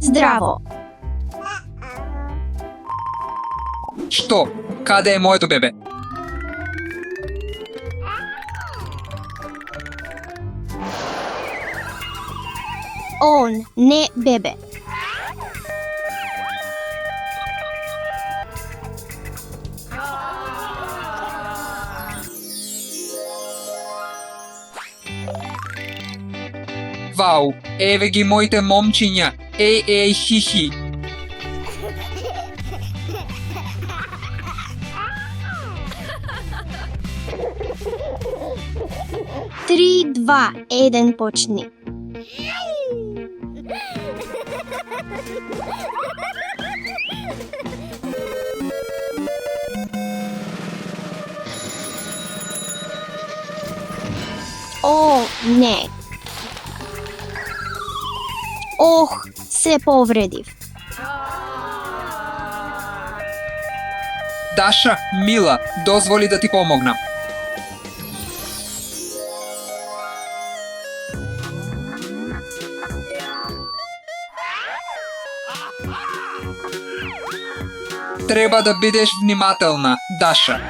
Здраво. Што? Каде е моето бебе? Он, не бебе. Вау, еве ги моите момчиња. Еј, хихи. Три, два, еден, почни. О, не. Ох, се повредив. Даша, мила, дозволи да ти помогнам. Треба да бидеш внимателна, Даша.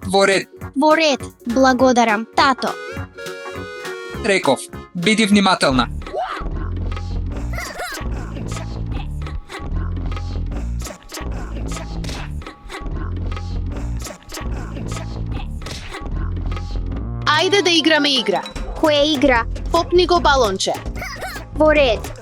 Во ред, Во ред, благодарам, тато. реков, биди внимателна. Ајде да играме игра. Која игра? Попни го балонче. Во ред.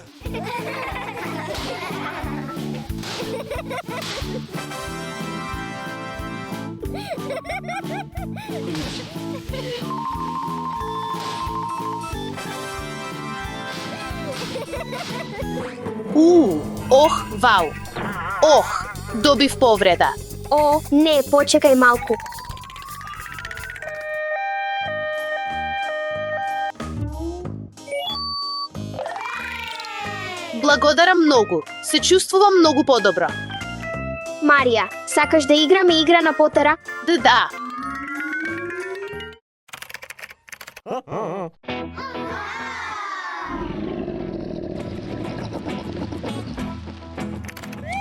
Ох, вау. Ох, добив повреда. О, не, почекај малку. Благодарам многу. Се чувствувам многу подобро. Марија, сакаш да играме игра на потера? Да.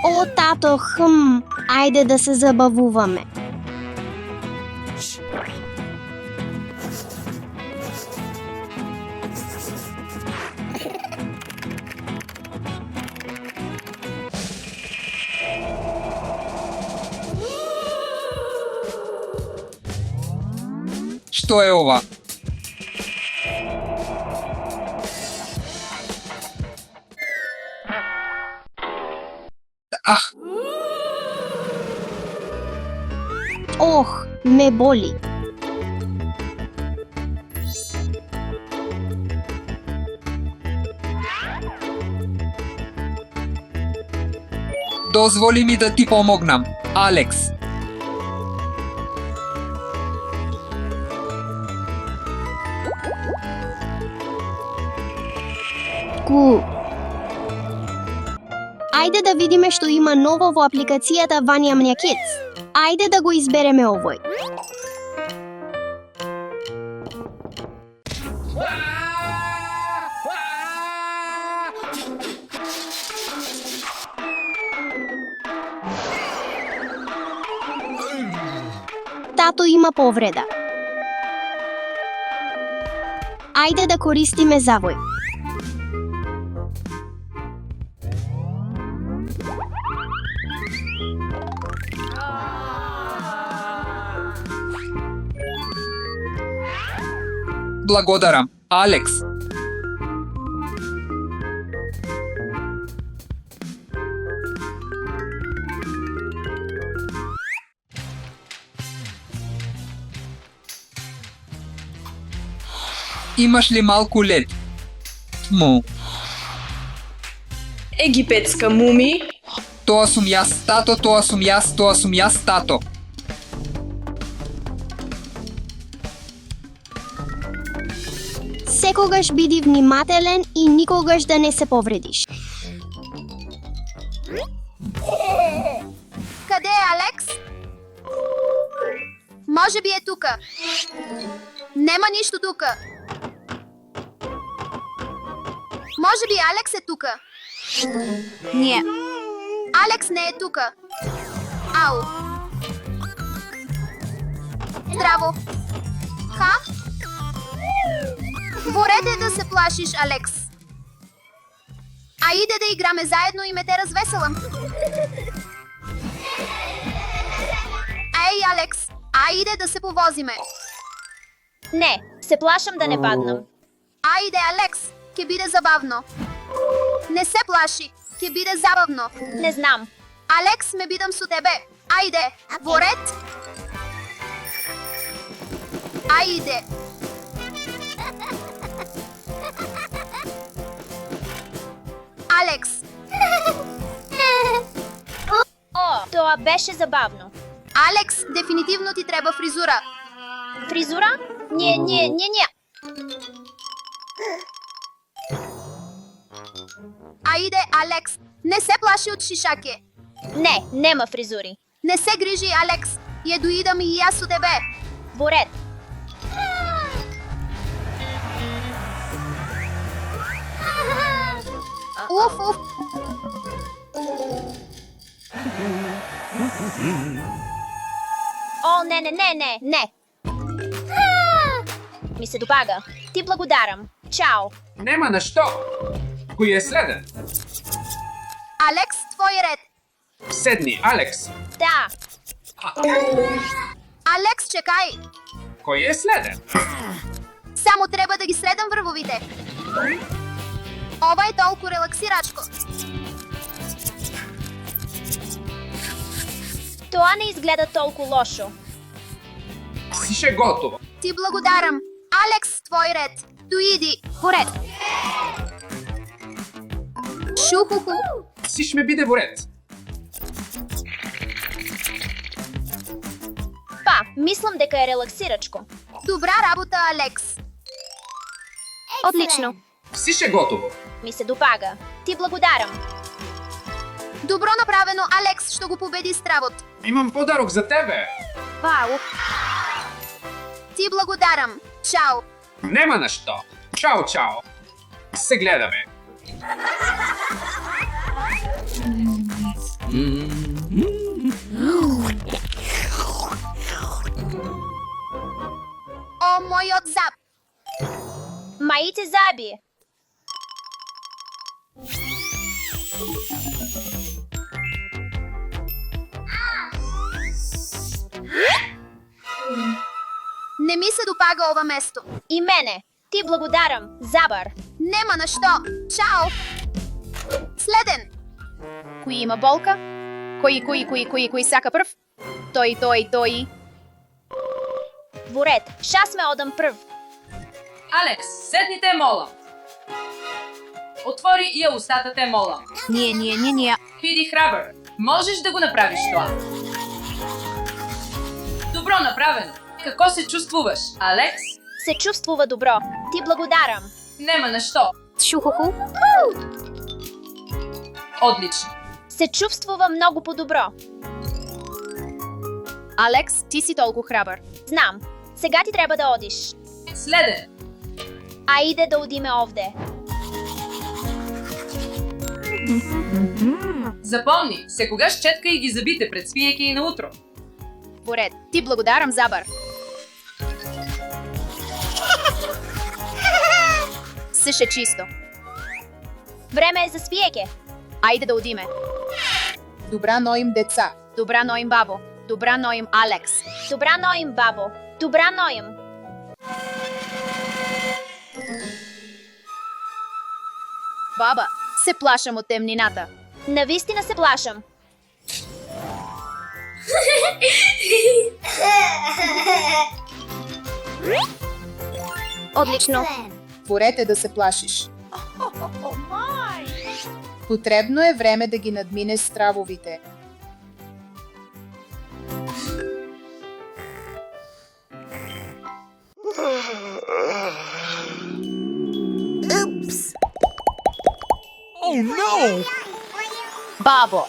О, тато, ајде да се забавуваме. Што е ова? Ах, Ох, ме боли. дозволи ми да ти помогнам, Алекс. Ајде да видиме што има ново во апликацијата Vanyamnya Kids. Ајде да го избереме овој. Тато има повреда. Ајде да користиме завој. Благодарам, Алекс. Имаш ли малку лед? Египетска муми. Тоа сум јас, тато, тоа сум јас, тато. Секогаш биди внимателен и никогаш да не се повредиш. Каде е Алекс? Може би е тука. Нема нищо тука. Може би Алекс е тука. Не. Алекс не е тука. Ау. Здраво. Ха? Борете да се плашиш, Алекс. Айде да играме заедно и ме те развеселам. Ей, Алекс, айде да се повозиме. Не, се плашам да не паднам. Айде, Алекс, ке биде забавно. Не се плаши, ке биде забавно. Не знам. Алекс, ме бидам со тебе. Айде, ворет. Айде. Алекс, О, това беше забавно. Алекс, дефинитивно ти трябва фризура. Фризура? Не. Айде, Алекс, не се плаши от шишаке. Не, нема фризури. Не се грижи, Алекс. Я доидам и аз со тебе. Борет. Уф. О, не. Ми се допага. Ти благодарам. Чао. Нема на що. Кој е следен? Алекс, твой ред. Седни, Алекс. Да. Алекс, чекай. Кој е следен? Само трябва да ги следам вървовите. Ова е толкова релаксирачко. Това не изгледа толкова лошо. Сише готово. Ти благодарам. Алекс, твой ред. Доиди. Поред. Шухуху. Сиш ме биде во ред. Па, мислам дека е релаксирачко. Добра работа, Алекс. Отлично. Сише готово. Ми се допага. Ти благодарам. Добро направено, Алекс, ще го победи стравот. Имам подарок за тебе. Вау. Ти благодарам. Чао. Нема на що. Чао. Се гледаме. О, мојот зап. Моите заби. Не ми се допага ова место. И мене. Ти благодарам. Забар. Нема на што. Чао. Следен. Кој има болка? Кој сака прв? Тој. Ворет. Шас ме одам прв. Алекс, седните, молам. Отвори я устата те, молам. Не. Биди храбър. Можеш да го направиш това. Добро направено. Како се чувствуваш, Алекс? Се чувствува добро. Ти благодарам. Нема на що. Шухуху. Отлично. Се чувствува много по-добро. Алекс, ти си толкова храбър. Знам. Сега ти трябва да одиш. Следен. Айде да одиме овде. Запомни, секогаш четкай ги забите пред спиеки и на утро. Боред, ти благодарам, Забар. Съше чисто. Време е за спиеке. Айде да одиме. Добра ноим деца. Добра ноим, бабо. Добра ноим, Алекс. Добра ноим, бабо. Добра ноим. Баба, се плашам от темнината. Навистина се плашам. Отлично. Творете да се плашиш. Потребно е време да ги надмине стравовите. Бабо.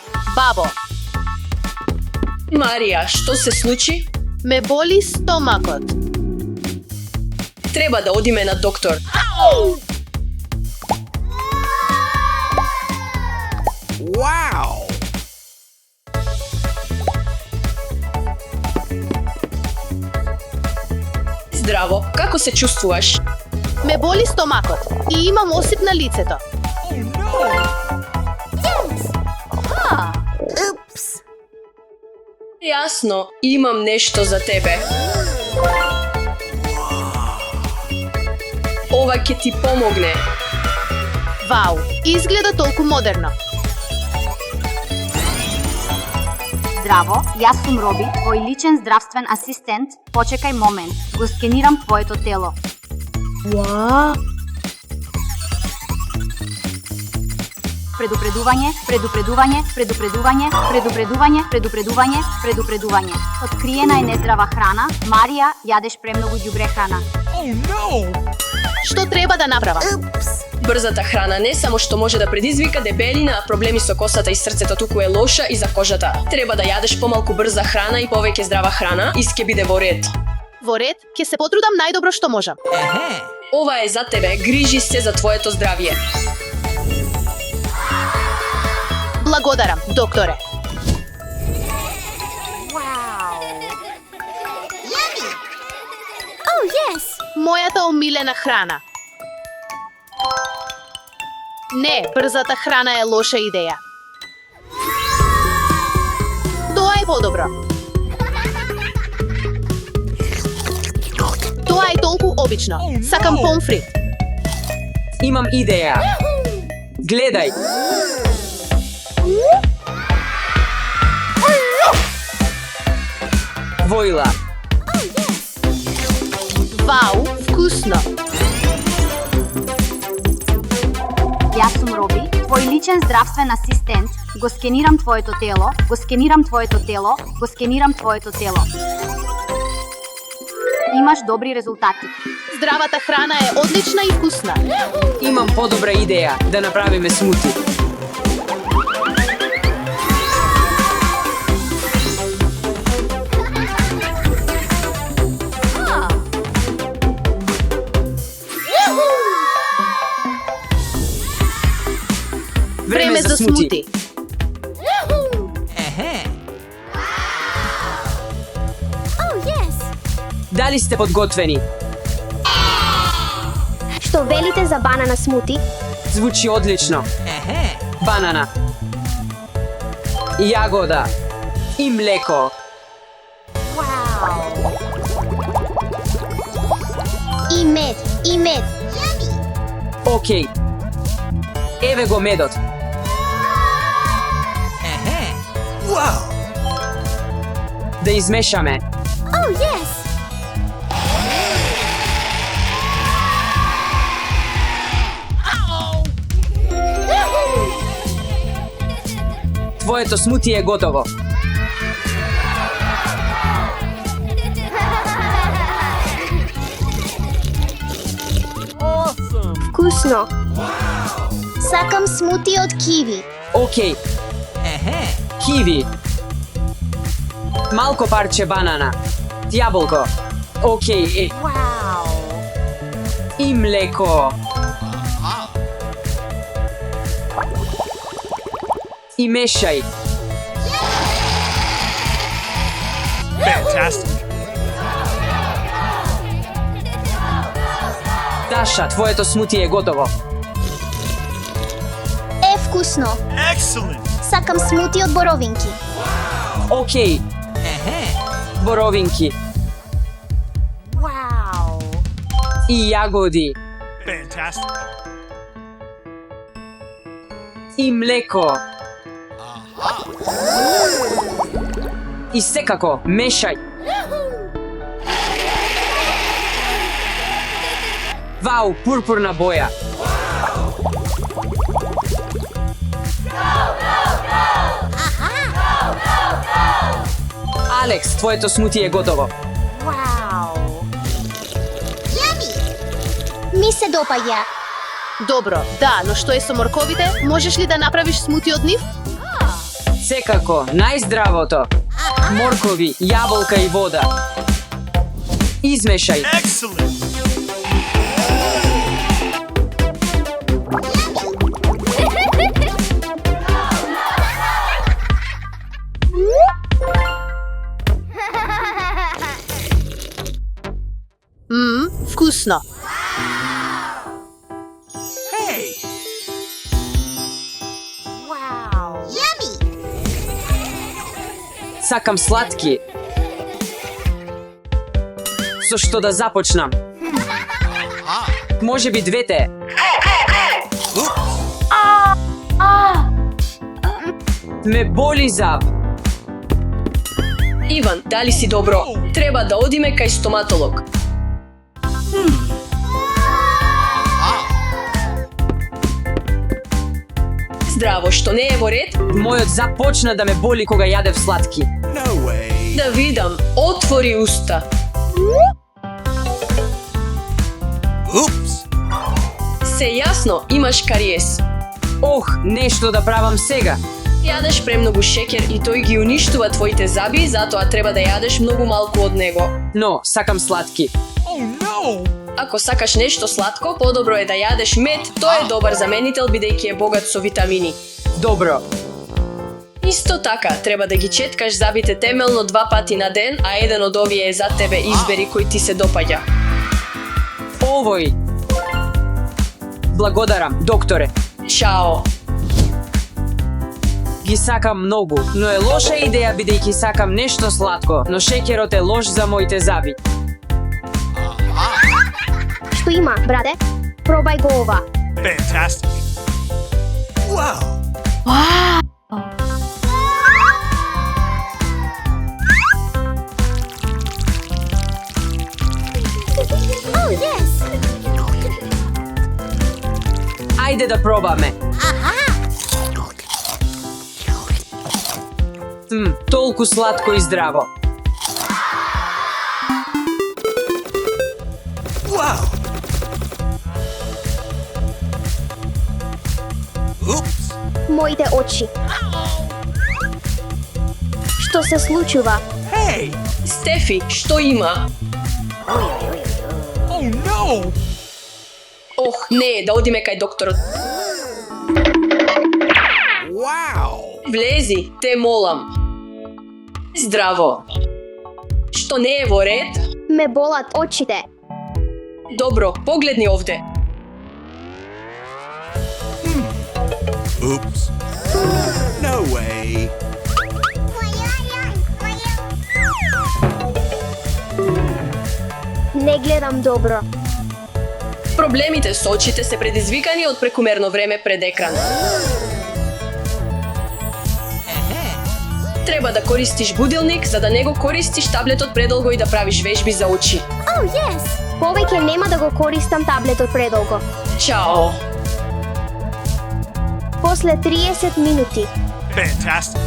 Мария, що се случи? Ме боли стомакот. Треба да одиме на доктор. Здраво, како се чувствуваш? Ме боли стомакот и имам осип на лицето. Јасно, имам нешто за тебе. Ова ќе ти помогне. Вау, изгледа толку модерно. Здраво, јас сум Роби, твој личен здравствен асистент. Почекај момент, го скенирам твоето тело. Предупредување, предупредување, предупредување, предупредување, предупредување, предупредување. Откриена е нездрава храна. Марија, јадеш премногу ѓубре храна. Што треба да направам? Брзата храна не само што може да предизвика дебелина, проблеми со косата и срцето, туку е лоша и за кожата. Треба да јадеш помалку брза храна и повеќе здрава храна и ќе биде во ред. Во ред, ќе се потрудам најдобро што можам. Ова е за тебе, грижи се за твоето здравје. Благодарам, докторе. Мојата омилена храна. Не, брзата храна е лоша идеја. Тоа е подобро. Тоа е толку обично. Сакам помфрит. Имам идеја. Гледај. Војла. Вау, вкусно. Јас сум Роби, твој личен здравствен асистент. Го скенирам твоето тело, го скенирам твоето тело, го скенирам твоето тело. Имаш добри резултати. Здравата храна е одлична и вкусна. Имам подобра идеја да направиме смути. Време за смути. Дали сте подготвени? Што велите за банана смути? Звучи одлично. Банана. Јагода. И млеко. И мед, и мед. Океј. Еве го медот. Да измешаме. Твоето смути е готово. Вкусно. Сакам смути од киви. Океј. Киви. Малко парче банана. Јаболко. Океј. И млеко. И мешај. Таша, твоето смути е готово. Е вкусно. Сакам смути од боровинки. Океј. Боровинки. И јагоди. И млеко. И секако, мешај. Вау, пурпурна боја. Алекс, твоето смути е готово. Ми се допаѓа. Добро, да, но што е со морковите? Можеш ли да направиш смути од нив? Секако, најздравото. Моркови, јаболка и вода. Измешај. Вкусно. Сакам сладки. Со што да започнам? Може би двете. Ме боли зап. Иван, дали си добро? Треба да одиме кај стоматолог. Здраво, што не е во ред? Мојот зап почна да ме боли кога јадев сладки. Да видам, отвори уста. Се јасно, имаш кариес. Ох, нешто да правам сега. Јадеш премногу шеќер и тој ги уништува твоите заби, затоа треба да јадеш многу малку од него. Но, сакам сладки. Ако сакаш нешто сладко, подобро е да јадеш мед, тој е добар заменител бидејќи е богат со витамини. Добро. Исто така, треба да ги четкаш забите темелно 2 пати на ден, а еден од овие е за тебе, избери кој ти се допаѓа. Овој. Благодарам, докторе. Чао. Ги сакам многу, но е лоша идеја бидејќи сакам нешто сладко, но шеќерот е лош за моите заби. Што има, брате? Пробај го ова. Fantastic. Wow. Ајде да пробаме. Толку сладко и здраво. Wow. Oops. Моите очи. Што се случува? Hey. Стефи, што има? Oh no. Ох, не, да одиме кај докторот. Wow. Влези, те молам. Здраво. Што не е во ред? Ме болат очите. Добро, погледни овде. Oops. No way. Не гледам добро. Проблемите со очите се предизвикани од прекумерно време пред екран. Треба да користиш будилник, за да не го користиш таблетот предолго и да правиш вежби за очи. Повеќе нема да го користам таблетот предолго. Чао. После 30 минути. Fantastic.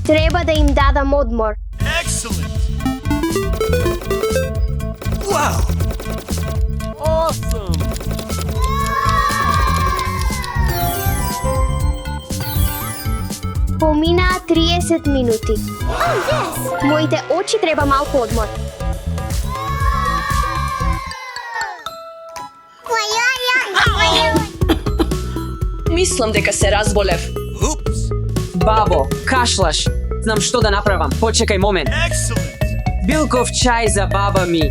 Треба да им дадам одмор. Excellent. Wow. Awesome. Поминаа 30 минути. Моите очи треба малку одмор. Мислам дека се разболев. Oops. Бабо, кашлаш. Знам што да направам. Почекај момент. Excellent. Билков чај за баба ми.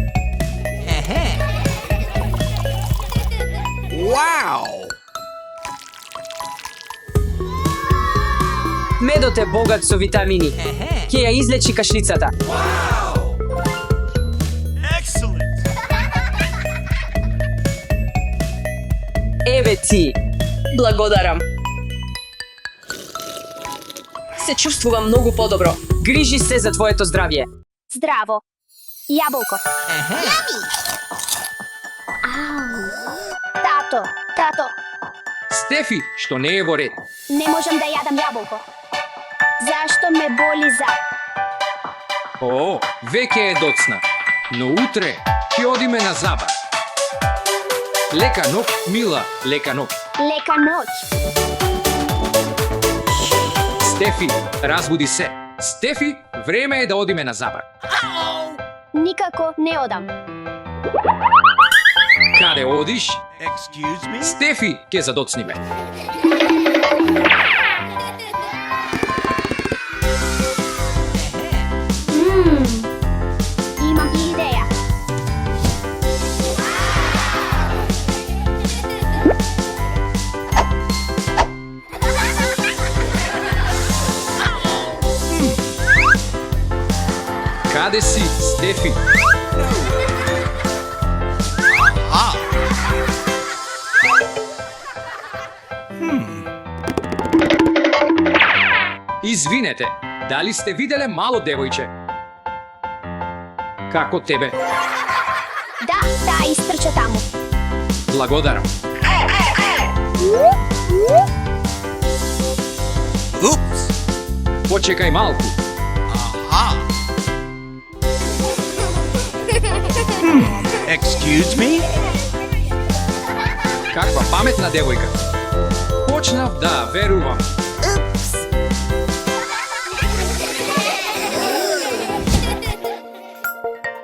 Wow. Медот е богат со витамини. Ќе ја излечи кашлицата. Excellent. Еве ти. Благодарам. Се чувствувам многу подобро. Грижи се за твоето здравје. Здраво. Јаболко. Тато, Стефи, што не е во ред. не можам да јадам јаболко. Зашто ме боли зап? О, веќе е доцна. Но утре ќе одиме на забав. Лека ноќ, мила, лека ноќ. Лека ноќ. Стефи, разбуди се. Стефи, време е да одиме на забав. Никако не одам. Каде одиш? Excuse me. Стефи, ќе задоцниме. Каде си, Стефи? Ah. Извинете, дали сте виделе мало девојче? Како тебе? Да, истрча таму. Благодарам. Oops. Почекај малку. Aha. Excuse me? Каква паметна девојка. Почнав да верувам.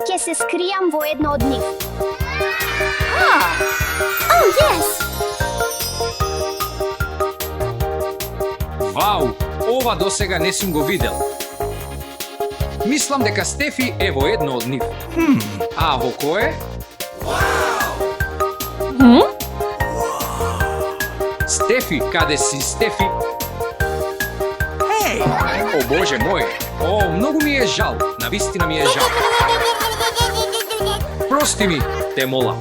Ќе се скријам во едно од нив. Вау, ова досега не сум го видел. Мислам дека Стефи е во едно од нив. А во кое? Стефи, каде си, Стефи? Hey. О, Боже мој! О, многу ми е жал, навистина ми е жал. Прости ми, те молам.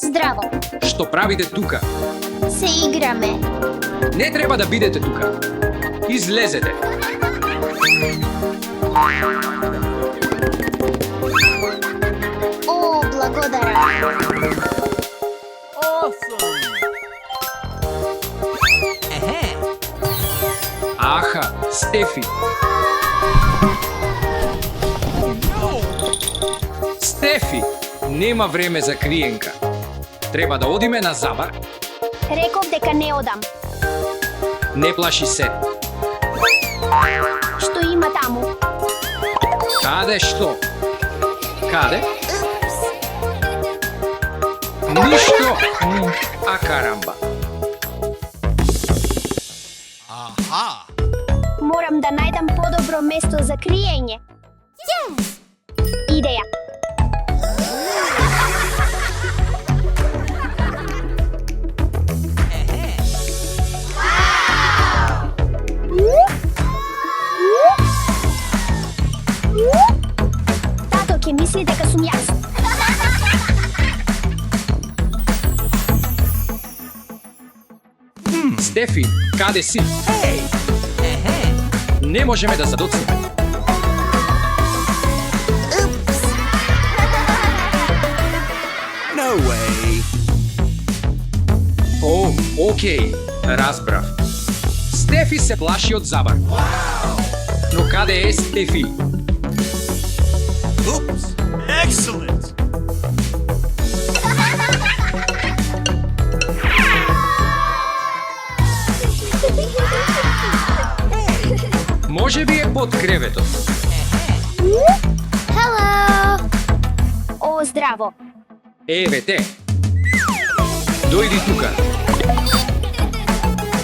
Здраво. Што правите тука? Се играме. Не треба да бидете тука. Излезете. О, благодарам. Аха, Стефи. Стефи, нема време за криенка. Треба да одиме на забар. Реков дека не одам. Не плаши се. Што има таму? Каде што? Каде? Ништо. А карамба. Aha. Морам да најдам подобро место за криење. Идеја. Тато ќе мисли дека сум јас. Стефи, каде си? Не можеме да задоцнеме. No way. О, окей, разбрав. Стефи се плаши од забар. Но каде е Стефи? Oops. Excellent. Може би е под креветот. Hello! О, здраво. Еве те. Дојди тука.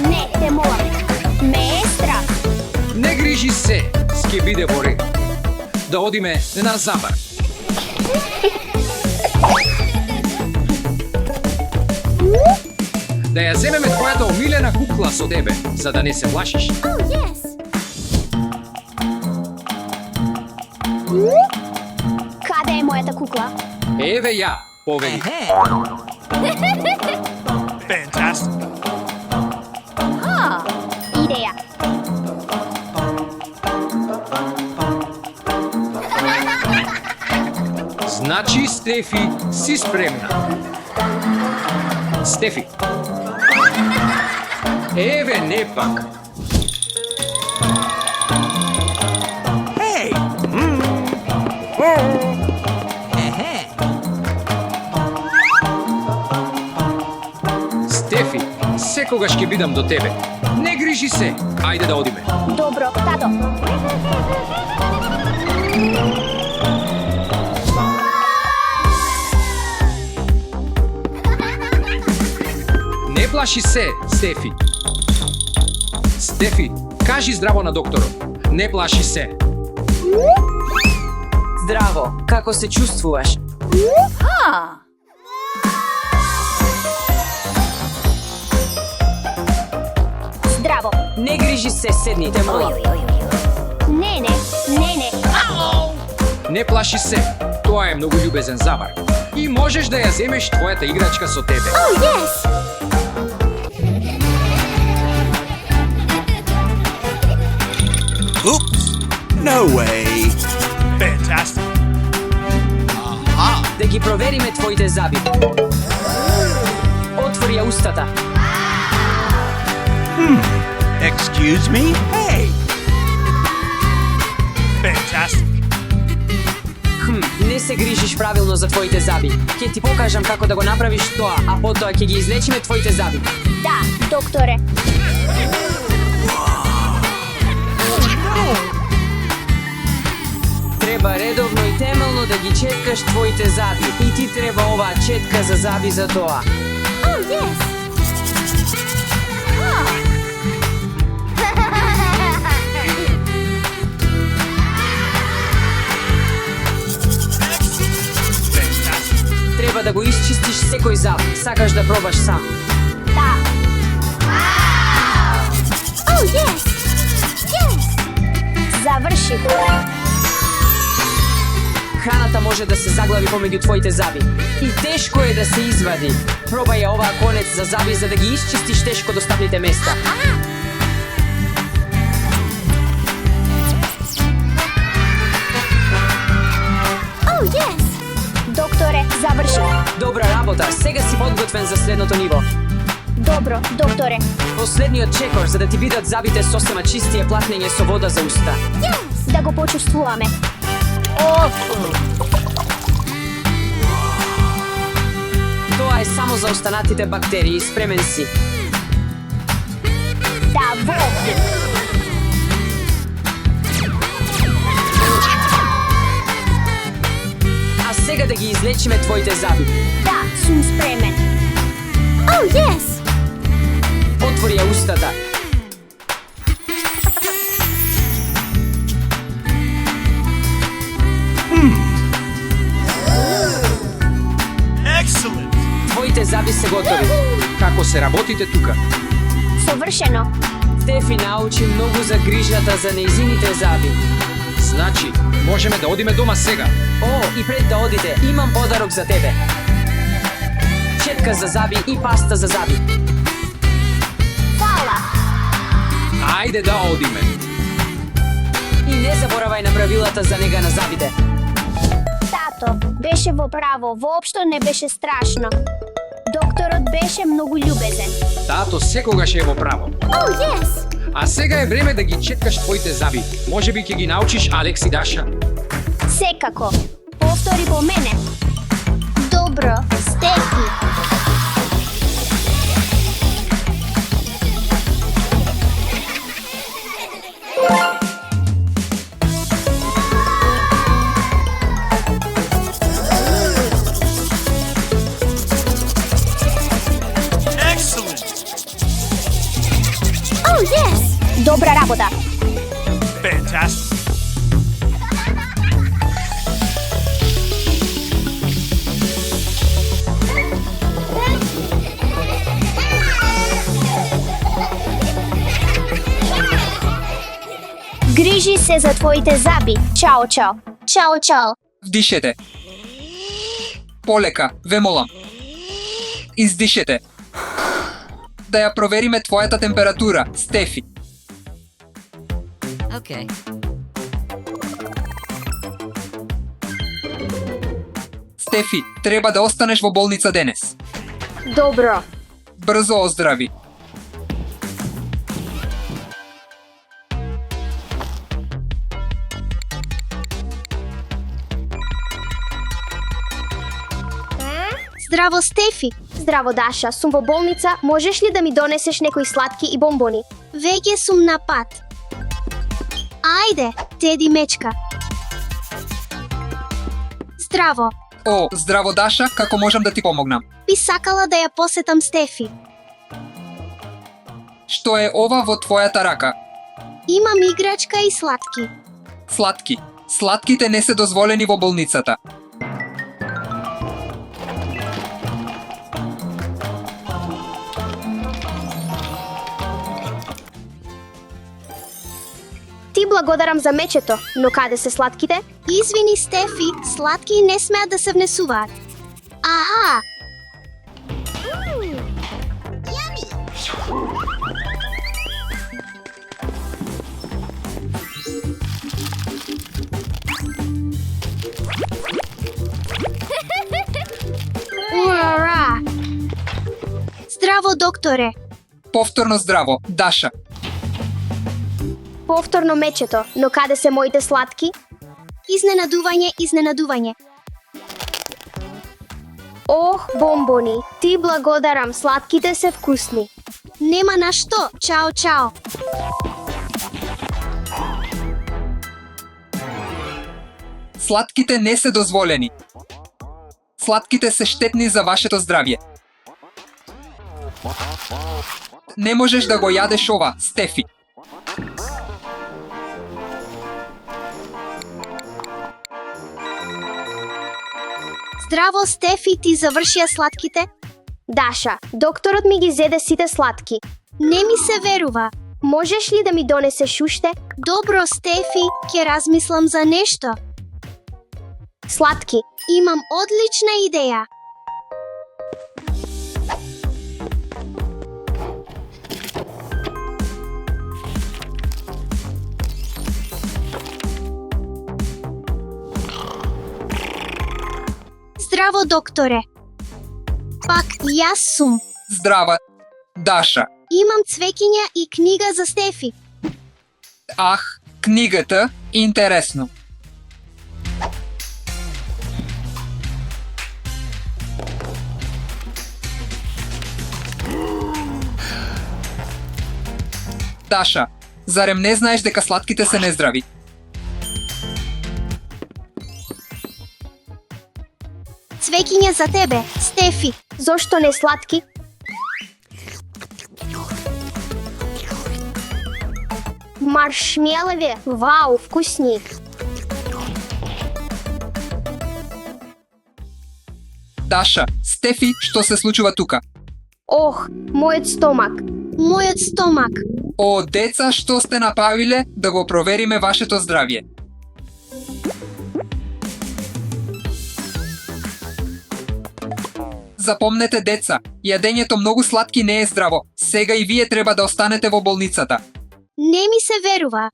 Не, те молам. Ме е страх. Не грижи се, ќе биде во ред. Да одиме на забар. Да ја земеме твојата омилена кукла со тебе, за да не се плашиш. Каде е мојата кукла? Еве ја, повели. Fantastic. Идеја. Значи, Стефи, си спремна. Стефи. Еве не пак. Hey. Стефи, секогаш ќе бидам до тебе. Не грижи се. Ајде да одиме. Добро, тато. Не плаши се, Стефи. Стефи, кажи здраво на докторот. Не плаши се. Здраво, како се чувствуваш? Не грижи се, седни, те молам. Не. Не плаши се. Тоа е многу љубезен забар. И можеш да ја земеш твојата играчка со тебе. Oh, yes! Oops. No way. Fantastic. Aha. Да ги провериме твоите заби. Отвори ја устата. Excuse me? Hey. Fantastic. Не се грижиш правилно за твоите заби. Ќе ти покажам како да го направиш тоа, а потоа ќе ги излечиме твоите заби. Да, докторе. Треба редовно и темелно да ги четкаш твоите заби. И ти треба оваа четка за заби за тоа. Oh, yes! Fantastic. Треба да го исчистиш секој заб. Сакаш да пробаш сам. Да. Oh, yes! Yes! Заврших. Храната може да се заглави помеѓу твоите заби. И тешко е да се извади. Пробај ја оваа конец за заби за да ги исчистиш тешко достапните места. Oh, yes! Докторе, заврших. Добра работа. Сега си подготвен за следното ниво. Добро, докторе. Последниот чекор за да ти бидат забите сосема чисти е платнење со вода за уста. Yes! Да го почувствуваме. Тоа е само за останатите бактерии, спремен си. Да, во. А сега да ги излечиме твоите заби. Да, сум спремен. Oh, yes! Отвори ја устата. Excellent. Твоите заби се готови. Како се работите тука? Совршено. Стефи научи многу за грижата за нејзините заби. Значи, можеме да одиме дома сега. О, и пред да одите, имам подарок за тебе. Четка за заби и паста за заби. Фала. Ајде да одиме. И не заборавај на правилата за нега на забите. Тато, беше во право, воопшто не беше страшно. Докторот беше многу љубезен. Тато секогаш е во право. Oh, yes! А сега е време да ги четкаш твоите заби. Можеби ќе ги научиш Алекс и Даша. Секако. Повтори по мене. Добро, Стефи. Excellent. Oh, yes! Добра работа. Fantastic. Грижи се за твоите заби. Чао, чао. Чао, чао. Вдишете. Полека, ве молам. Издишете. Да ја провериме твојата температура, Стефи. Океј. Стефи, треба да останеш во болница денес. Добро. Брзо оздрави. Здраво, Стефи. Здраво, Даша. Сум во болница. Можеш ли да ми донесеш некои сладки и бомбони? Веќе сум на пат. Ајде, Теди мечка. Здраво. О, здраво Даша, како можам да ти помогнам? Би сакала да ја посетам Стефи. Што е ова во твојата рака? Имам играчка и сладки. Сладки. Сладките не се дозволени во болницата. благодарам за мечето, но каде се сладките? Извини, Стефи, сладки не смеат да се внесуваат. Аха! Ура! Здраво, докторе! Повторно здраво, Даша. Повторно мечето, но каде се моите сладки? Изненадување, изненадување. Ох, бомбони, ти благодарам, сладките се вкусни. Нема на што. Чао, чао. Сладките не се дозволени. Сладките се штетни за вашето здравје. Не можеш да го јадеш ова, Стефи. Здраво, Стефи, ти завршија сладките? Даша, докторот ми ги зеде сите сладки. Не ми се верува. Можеш ли да ми донесеш уште? Добро, Стефи, ќе размислам за нешто. Сладки. Имам одлична идеја. Здраво, докторе. Пак јас сум. Здрава, Даша. Имам цвеќиња и книга за Стефи. Ах, книгата, интересно. Даша, зарем не знаеш дека сладките се нездрави? Цвеќиња за тебе, Стефи. Зошто не сладки? Маршмелови, вау, вкусни. Даша, Стефи, што се случува тука? Ох, мојот стомак. Мојот стомак. О, деца, што сте направиле да го провериме вашето здравје? Запомнете, деца, јадењето многу сладки не е здраво. Сега и вие треба да останете во болницата. Не ми се верува.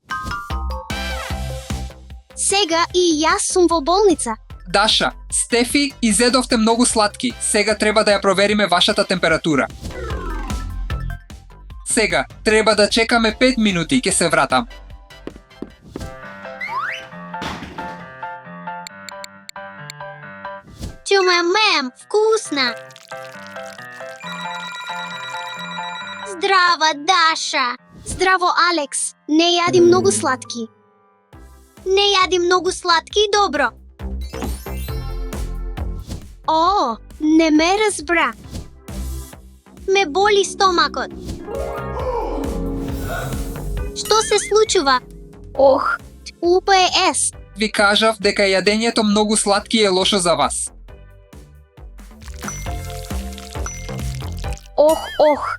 Сега и јас сум во болница. Даша, Стефи, изедовте многу сладки. Сега треба да ја провериме вашата температура. Сега, треба да чекаме 5 минути, ќе се вратам. Чумемем, вкусна. Здрава, Даша. Здраво, Алекс. Не јади многу сладки. Не јади многу сладки, добро. О, не ме разбра. Ме боли стомакот. Што се случува? Ох, УПС. Ви кажав дека јадењето многу сладки е лошо за вас. ох,